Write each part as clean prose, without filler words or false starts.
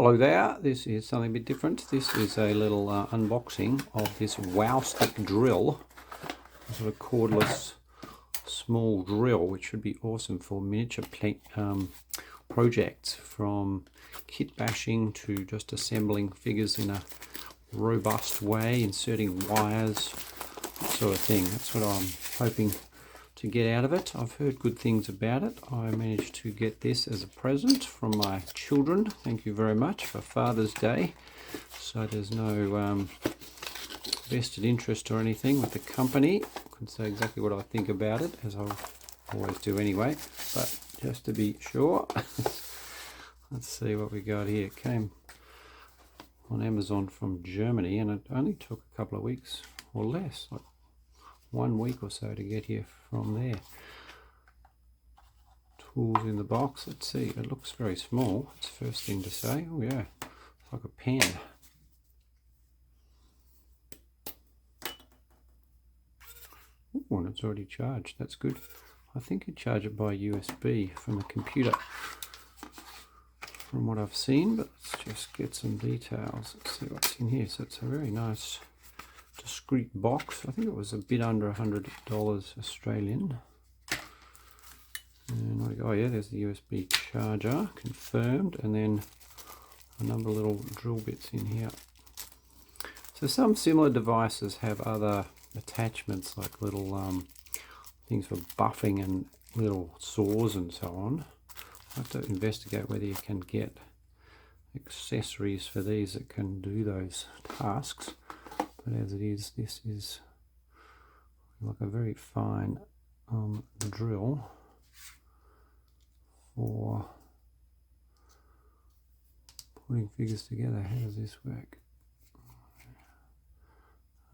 Hello there, this is something a bit different. This is a little unboxing of this Wowstick drill, a sort of cordless small drill, which should be awesome for miniature projects, from kit bashing to just assembling figures in a robust way, inserting wires, that sort of thing. That's what I'm hoping to get out of it. I've heard good things about it. I managed to get this as a present from my children. Thank you very much, for Father's Day. So there's no vested interest or anything with the company. I can say exactly what I think about it, as I always do anyway, but just to be sure. Let's see what we got here. It came on Amazon from Germany, and it only took a couple of weeks or less, like 1 week or so to get here from there. Tools in the box. Let's see, it looks very small. That's the first thing to say. Oh yeah, it's like a pen. Oh, and it's already charged. That's good. I think you charge it by USB from the computer, from what I've seen, but let's just get some details. Let's see what's in here. So it's a very nice discreet box. I think it was a bit under $100 Australian. And oh yeah, there's the USB charger, confirmed, and then a number of little drill bits in here. So some similar devices have other attachments, like little things for buffing and little saws and so on. I have to investigate whether you can get accessories for these that can do those tasks. But as it is, this is like a very fine drill for putting figures together. How does this work?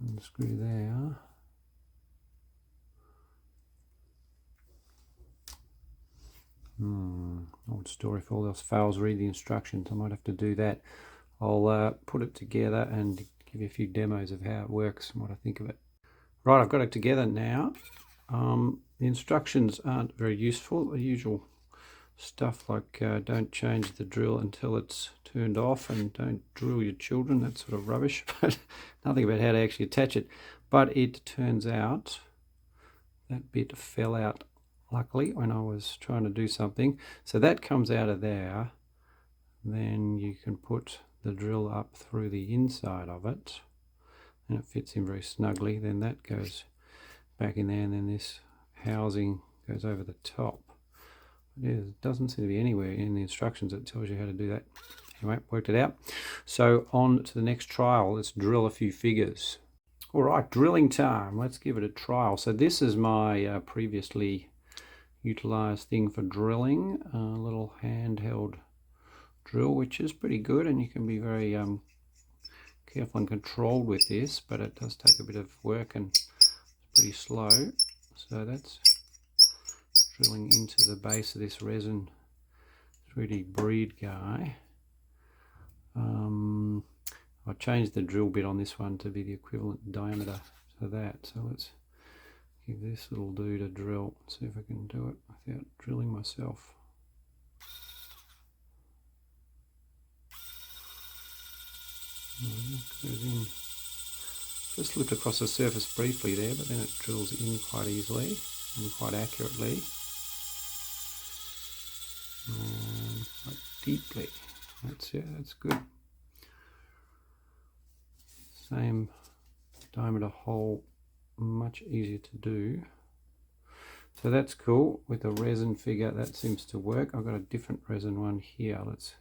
Unscrew there. Old story. If all else fails, read the instructions. I might have to do that. I'll put it together and give you a few demos of how it works and what I think of it. Right, I've got it together now. The instructions aren't very useful. The usual stuff like don't change the drill until it's turned off, and don't drill your children, that sort of rubbish, but nothing about how to actually attach it. But it turns out that bit fell out, luckily, when I was trying to do something. So that comes out of there. Then you can put the drill up through the inside of it, and it fits in very snugly. Then that goes back in there, and then this housing goes over the top. It doesn't seem to be anywhere in the instructions that tells you how to do that. Anyway, worked it out. So on to the next trial. Let's drill a few figures. All right, drilling time. Let's give it a trial. So this is my previously utilized thing for drilling, a little handheld drill, which is pretty good, and you can be very careful and controlled with this, but it does take a bit of work and it's pretty slow. So that's drilling into the base of this resin 3D breed guy. I changed the drill bit on this one to be the equivalent diameter to that. So let's give this little dude a drill, see if I can do it without drilling myself. Goes in. Just looked across the surface briefly there, but then it drills in quite easily and quite accurately. And quite deeply. That's good. Same diameter hole, much easier to do. So that's cool. With the resin figure, that seems to work. I've got a different resin one here. Let's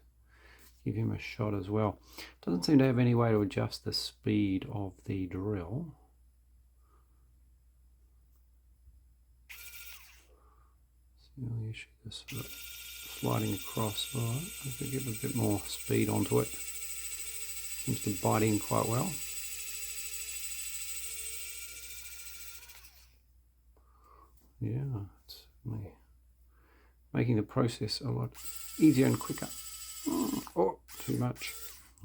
give him a shot as well. Doesn't seem to have any way to adjust the speed of the drill. See the issue, this sort of sliding across. Right, I could give a bit more speed onto it. Seems to bite in quite well. Yeah, it's making the process a lot easier and quicker. Oh, too much.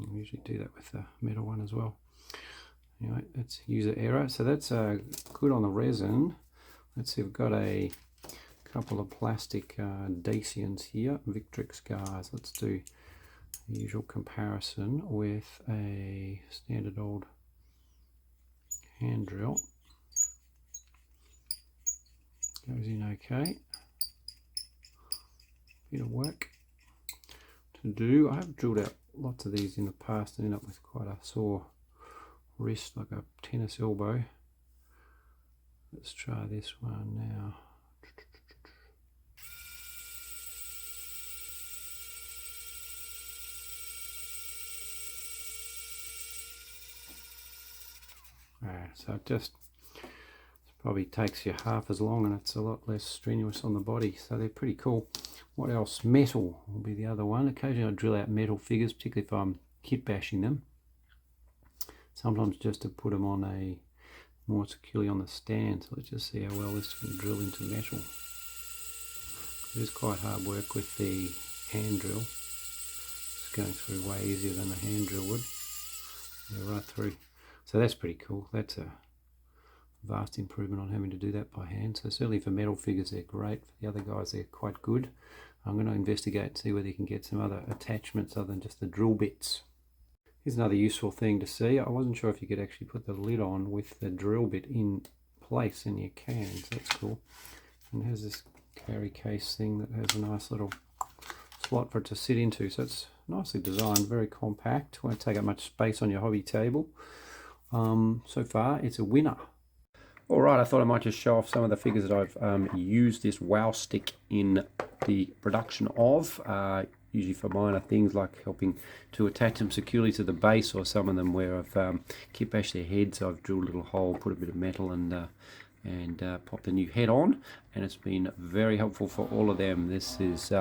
I usually do that with the metal one as well. Anyway, that's user error. So that's good on the resin. Let's see, we've got a couple of plastic Dacians here, Victrix guys. Let's do the usual comparison with a standard old hand drill. Goes in okay. Bit of work to do. I have drilled out lots of these in the past and ended up with quite a sore wrist, like a tennis elbow. Let's try this one now. So it just probably takes you half as long, and it's a lot less strenuous on the body, so they're pretty cool. What else? Metal will be the other one. Occasionally I drill out metal figures, particularly if I'm kit bashing them. Sometimes just to put them on a more securely on the stand. So let's just see how well this can drill into metal. It is quite hard work with the hand drill. It's going through way easier than a hand drill would. Yeah, right through. So that's pretty cool. That's a vast improvement on having to do that by hand. So certainly for metal figures they're great. For the other guys they're quite good. I'm going to investigate and see whether you can get some other attachments other than just the drill bits. Here's another useful thing to see. I wasn't sure if you could actually put the lid on with the drill bit in place, and you can, so that's cool. And there's this carry case thing that has a nice little slot for it to sit into, so it's nicely designed, very compact, won't take up much space on your hobby table. So far it's a winner. Alright, I thought I might just show off some of the figures that I've used this Wowstick in the production of. Usually for minor things like helping to attach them securely to the base, or some of them where I've kit bashed their heads. I've drilled a little hole, put a bit of metal and popped the new head on, and it's been very helpful for all of them. This is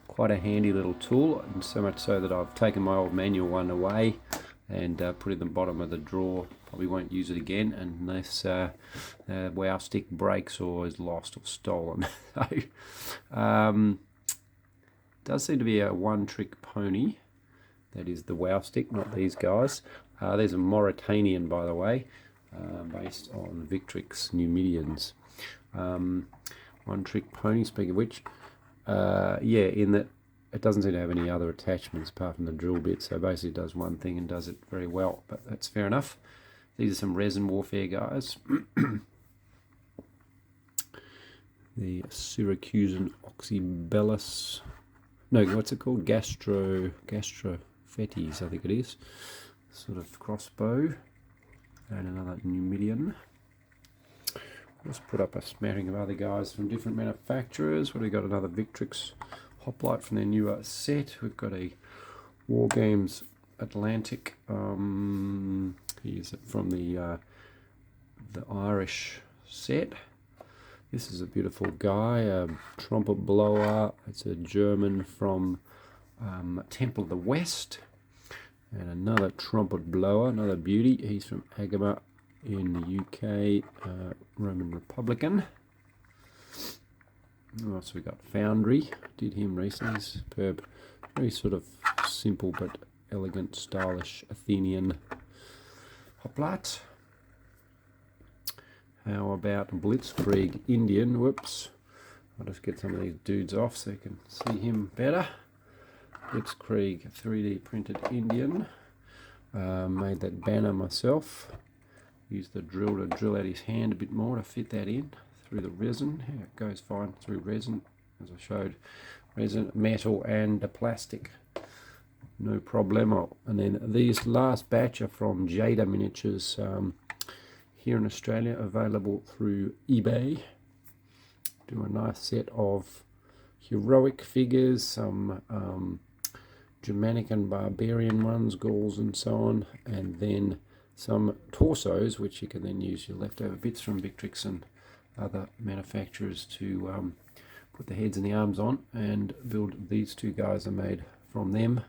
quite a handy little tool, and so much so that I've taken my old manual one away and put it in the bottom of the drawer. Probably won't use it again unless Wowstick breaks or is lost or stolen. So, does seem to be a one-trick pony. That is the Wowstick, not these guys. There's a Mauritanian, by the way, based on Victrix Numidians. One-trick pony, speaking of which, yeah, in that it doesn't seem to have any other attachments apart from the drill bit, so basically it does one thing and does it very well, but that's fair enough. These are some resin warfare guys. The Syracusan Oxybellus, no, what's it called? Gastrophetes, I think it is. Sort of crossbow. And another Numidian. Let's put up a smattering of other guys from different manufacturers. What have we got? Another Victrix hoplite from their newer set. We've got a War Games Atlantic. Here's from the Irish set. This is a beautiful guy, a trumpet blower. It's a German from Temple of the West. And another trumpet blower, another beauty. He's from Agama in the UK, Roman Republican. What else we got? Foundry. Did him recently. Superb. Very sort of simple but elegant, stylish Athenian hoplite. How about Blitzkrieg Indian? Whoops. I'll just get some of these dudes off so you can see him better. Blitzkrieg 3D printed Indian. Made that banner myself. Used the drill to drill out his hand a bit more to fit that in through the resin. Yeah, it goes fine through resin, as I showed. Resin, metal and the plastic. No problemo. And then these last batch are from Jada Miniatures. Here in Australia, available through eBay. Do a nice set of heroic figures, some Germanic and barbarian ones, Gauls and so on, and then some torsos, which you can then use your leftover bits from Victrix and other manufacturers to put the heads and the arms on, and build. These two guys are made from them.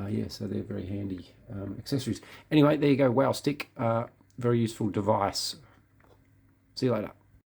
Yeah, so they're very handy accessories. Anyway, there you go, Wowstick. Very useful device. See you later.